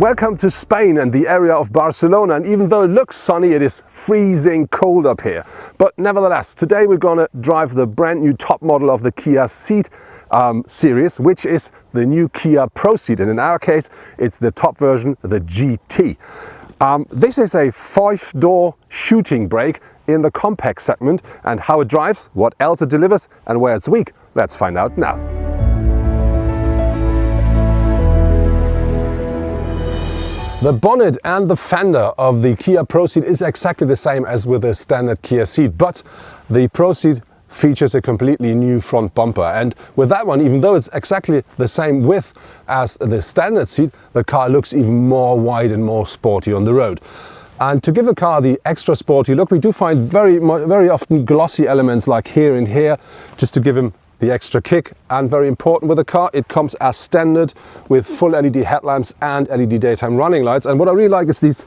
Welcome to Spain and the area of Barcelona, and even though it looks sunny, it is freezing cold up here. But nevertheless, today we're gonna drive the brand new top model of the Kia Ceed series, which is the new Kia ProCeed, and in our case it's the top version, the GT. This is a 5-door shooting brake in the compact segment, and how it drives, what else it delivers and where it's weak, let's find out now. The bonnet and the fender of the Kia ProCeed is exactly the same as with the standard Kia Ceed, but the ProCeed features a completely new front bumper, and with that one, even though it's exactly the same width as the standard Ceed, the car looks even more wide and more sporty on the road. And to give the car the extra sporty look, we do find very often glossy elements like here and here, just to give him the extra kick. And very important with the car, it comes as standard with full LED headlamps and LED daytime running lights. And what I really like is these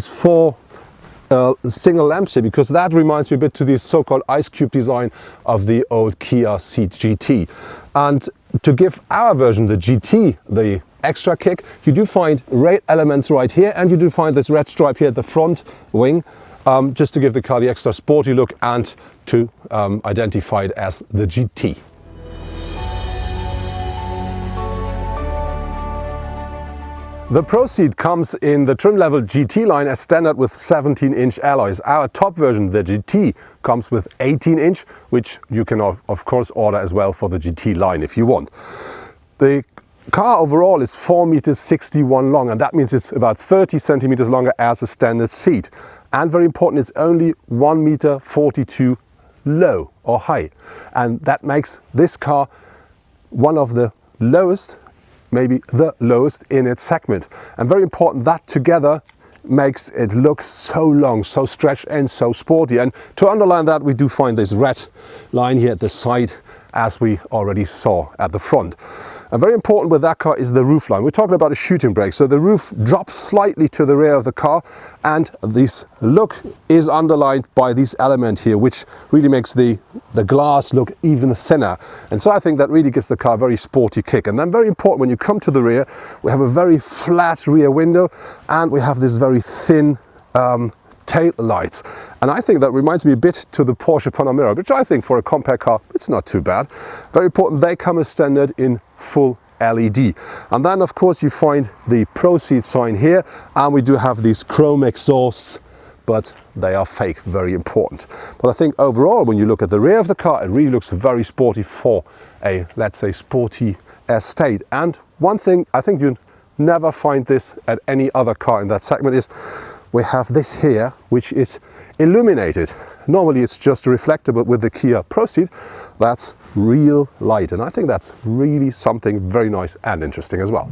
4 single lamps here, because that reminds me a bit to the so-called ice cube design of the old Kia Ceed GT. And to give our version, the GT, the extra kick, you do find red elements right here, and you do find this red stripe here at the front wing, just to give the car the extra sporty look and to identify it as the GT. The ProCeed comes in the trim level GT line as standard with 17-inch alloys. Our top version, the GT, comes with 18-inch, which you can of course order as well for the GT line if you want. The car overall is 4.61 meters long, and that means it's about 30 centimeters longer as a standard Ceed. And very important, it's only 1.42 meters low or high, and that makes this car one of the lowest, maybe the lowest in its segment. And very important, that together makes it look so long, so stretched and so sporty. And to underline that, we do find this red line here at the side, as we already saw at the front. And very important with that car is the roof line. We're talking about a shooting brake, so the roof drops slightly to the rear of the car, and this look is underlined by this element here, which really makes the glass look even thinner. And so I think that really gives the car a very sporty kick. And then very important, when you come to the rear, we have a very flat rear window, and we have this very thin tail lights. And I think that reminds me a bit to the Porsche Panamera, which I think for a compact car, it's not too bad. Very important, they come as standard in full LED. And then of course you find the ProCeed sign here, and we do have these chrome exhausts, but they are fake, very important. But I think overall, when you look at the rear of the car, it really looks very sporty for a, let's say, sporty estate. And one thing, I think you never find this at any other car in that segment, is we have this here, which is illuminated. Normally it's just a reflector, but with the Kia ProCeed, that's real light. And I think that's really something very nice and interesting as well.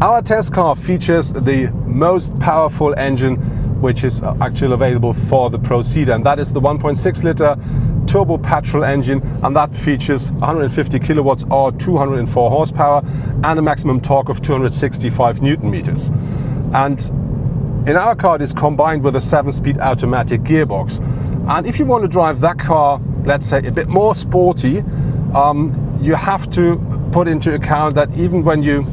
Our test car features the most powerful engine which is actually available for the ProCeed, and that is the 1.6 liter turbo petrol engine, and that features 150 kilowatts or 204 horsepower and a maximum torque of 265 Newton meters. And in our car, it is combined with a 7-speed automatic gearbox. And if you want to drive that car, let's say, a bit more sporty, you have to put into account that even when you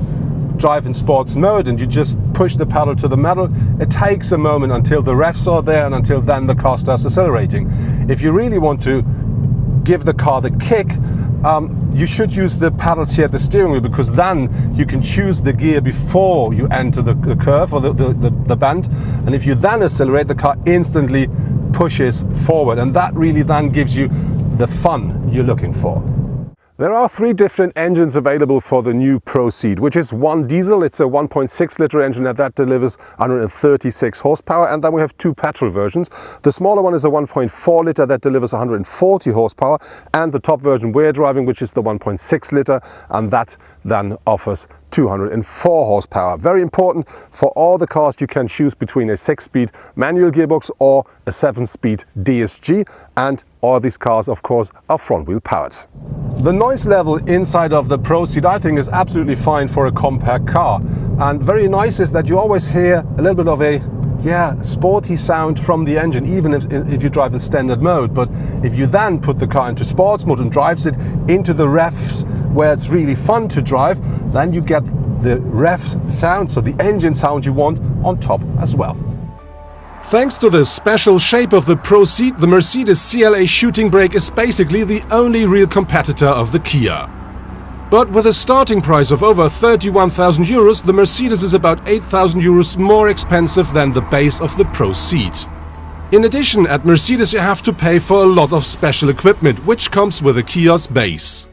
drive in sports mode and you just push the pedal to the metal, it takes a moment until the revs are there and until then the car starts accelerating. If you really want to give the car the kick, you should use the pedals here at the steering wheel, because then you can choose the gear before you enter the curve or the bend, and if you then accelerate, the car instantly pushes forward, and that really then gives you the fun you're looking for. There are 3 different engines available for the new ProCeed, which is one diesel. It's a 1.6 liter engine, and that delivers 136 horsepower. And then we have 2 petrol versions. The smaller one is a 1.4 liter that delivers 140 horsepower. And the top version we're driving, which is the 1.6 liter, and that then offers 204 horsepower. Very important, for all the cars you can choose between a 6-speed manual gearbox or a 7-speed DSG, and all these cars of course are front wheel powered. The noise level inside of the ProCeed, I think, is absolutely fine for a compact car, and very nice is that you always hear a little bit of a sporty sound from the engine, even if you drive in standard mode. But if you then put the car into sports mode and drives it into the revs where it's really fun to drive, then you get the rev sound, so the engine sound you want, on top as well. Thanks to the special shape of the ProCeed, the Mercedes CLA shooting brake is basically the only real competitor of the Kia. But with a starting price of over 31,000 euros, the Mercedes is about 8,000 euros more expensive than the base of the ProCeed. In addition, at Mercedes you have to pay for a lot of special equipment, which comes with a Kia's base.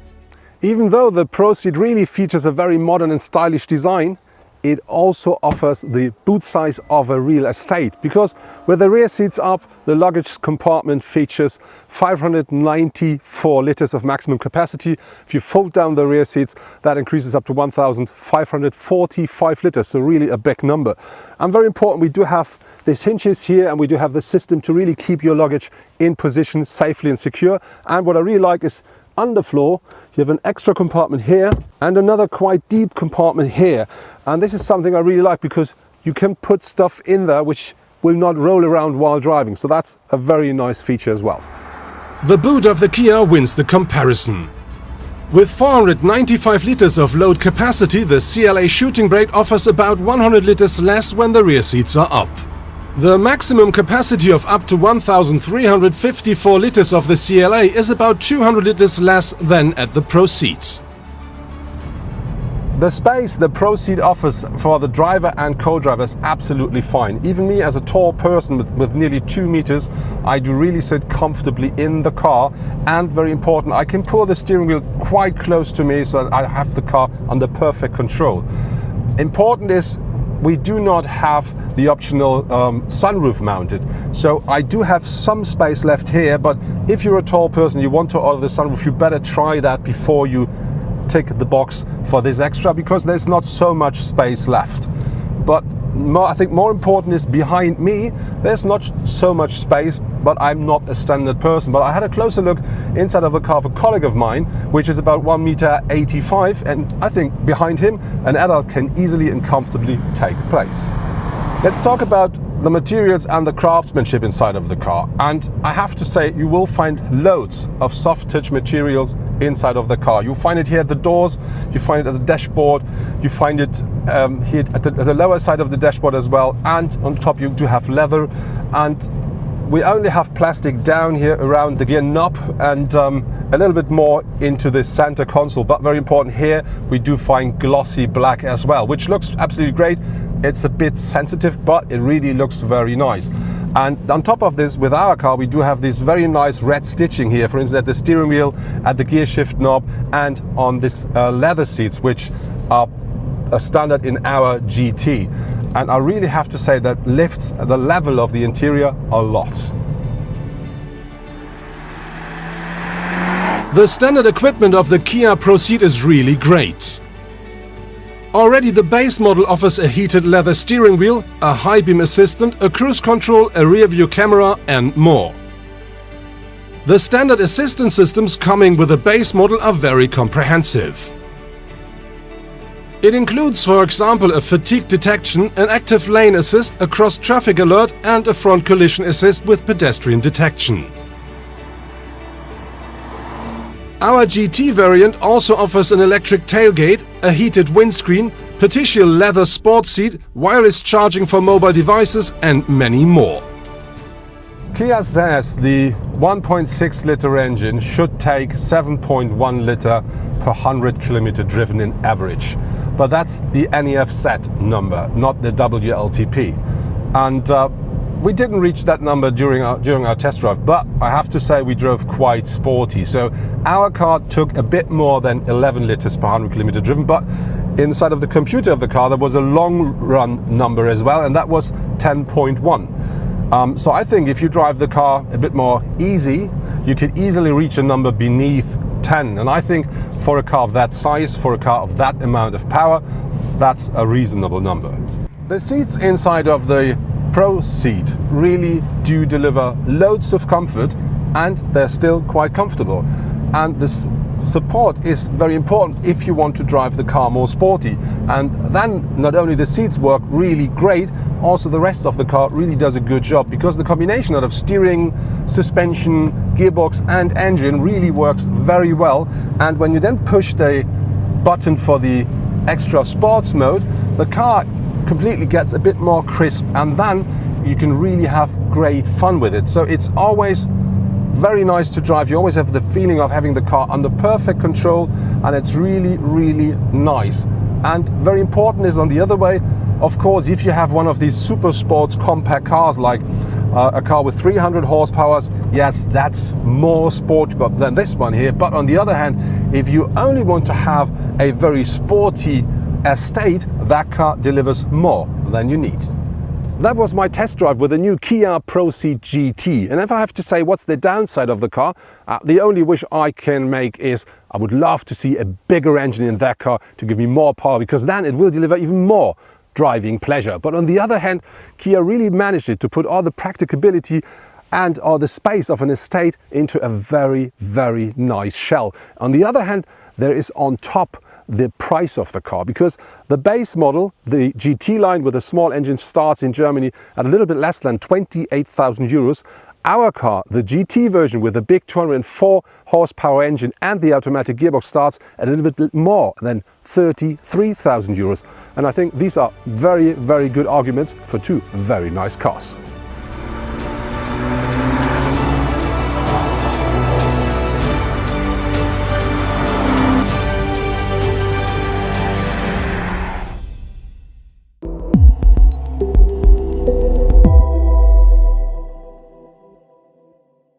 Even though the ProCeed really features a very modern and stylish design, it also offers the boot size of a real estate, because with the rear seats up, the luggage compartment features 594 liters of maximum capacity. If you fold down the rear seats, that increases up to 1,545 liters, so really a big number. And very important, we do have these hinges here, and we do have the system to really keep your luggage in position safely and secure. And what I really like is underfloor, you have an extra compartment here and another quite deep compartment here. And this is something I really like, because you can put stuff in there which will not roll around while driving. So that's a very nice feature as well. The boot of the Kia wins the comparison. With 495 liters of load capacity, the CLA shooting brake offers about 100 liters less when the rear seats are up. The maximum capacity of up to 1,354 liters of the CLA is about 200 liters less than at the ProCeed. The space the ProCeed offers for the driver and co-driver is absolutely fine. Even me, as a tall person with nearly 2 meters, I do really sit comfortably in the car. And very important, I can pull the steering wheel quite close to me, so I have the car under perfect control. Important is, we do not have the optional sunroof mounted. So I do have some space left here, but if you're a tall person, you want to order the sunroof, you better try that before you tick the box for this extra, because there's not so much space left. But I think more important is behind me, there's not so much space, but I'm not a standard person. But I had a closer look inside of the car of a colleague of mine, which is about 1.85 m, and I think behind him an adult can easily and comfortably take place. Let's talk about the materials and the craftsmanship inside of the car. And I have to say, you will find loads of soft touch materials inside of the car. You'll find it here at the doors, you find it at the dashboard, you find it here at the lower side of the dashboard as well, and on top you do have leather. And we only have plastic down here around the gear knob, and a little bit more into the center console. But very important, here we do find glossy black as well, which looks absolutely great. It's a bit sensitive, but it really looks very nice. And on top of this, with our car, we do have this very nice red stitching here, for instance at the steering wheel, at the gear shift knob, and on this leather seats, which are a standard in our GT. And I really have to say that lifts the level of the interior a lot. The standard equipment of the Kia ProCeed is really great. Already the base model offers a heated leather steering wheel, a high beam assistant, a cruise control, a rear view camera and more. The standard assistance systems coming with the base model are very comprehensive. It includes, for example, a fatigue detection, an active lane assist, a cross traffic alert and a front collision assist with pedestrian detection. Our GT variant also offers an electric tailgate, a heated windscreen, partial leather sports seat, wireless charging for mobile devices and many more. Kia says the 1.6 liter engine should take 7.1 liter per 100 kilometer driven in average. But that's the NEF-set number, not the WLTP. And we didn't reach that number during our test drive, but I have to say we drove quite sporty. So our car took a bit more than 11 liters per 100 kilometer driven, but inside of the computer of the car there was a long run number as well, and that was 10.1. So I think if you drive the car a bit more easy, you could easily reach a number beneath 10. And I think for a car of that size, for a car of that amount of power, that's a reasonable number. The seats inside of the ProCeed really do deliver loads of comfort, and they're still quite comfortable. And this support is very important if you want to drive the car more sporty. And then not only the seats work really great, also the rest of the car really does a good job, because the combination of steering, suspension, gearbox and engine really works very well. And when you then push the button for the extra sports mode, the car completely gets a bit more crisp, and then you can really have great fun with it. So it's always very nice to drive. You always have the feeling of having the car under perfect control, and it's really, really nice. And very important is on the other way, of course, if you have one of these super sports compact cars like a car with 300 horsepower, yes, that's more sporty than this one here. But on the other hand, if you only want to have a very sporty estate, that car delivers more than you need. That was my test drive with the new Kia ProCeed GT. And if I have to say what's the downside of the car, the only wish I can make is I would love to see a bigger engine in that car to give me more power, because then it will deliver even more driving pleasure. But on the other hand, Kia really managed it to put all the practicability and all the space of an estate into a very, very nice shell. On the other hand, there is on top the price of the car, because the base model, the GT line with a small engine, starts in Germany at a little bit less than 28,000 euros. Our car, the GT version with the big 204 horsepower engine and the automatic gearbox, starts at a little bit more than 33,000 euros. And I think these are very, very good arguments for two very nice cars.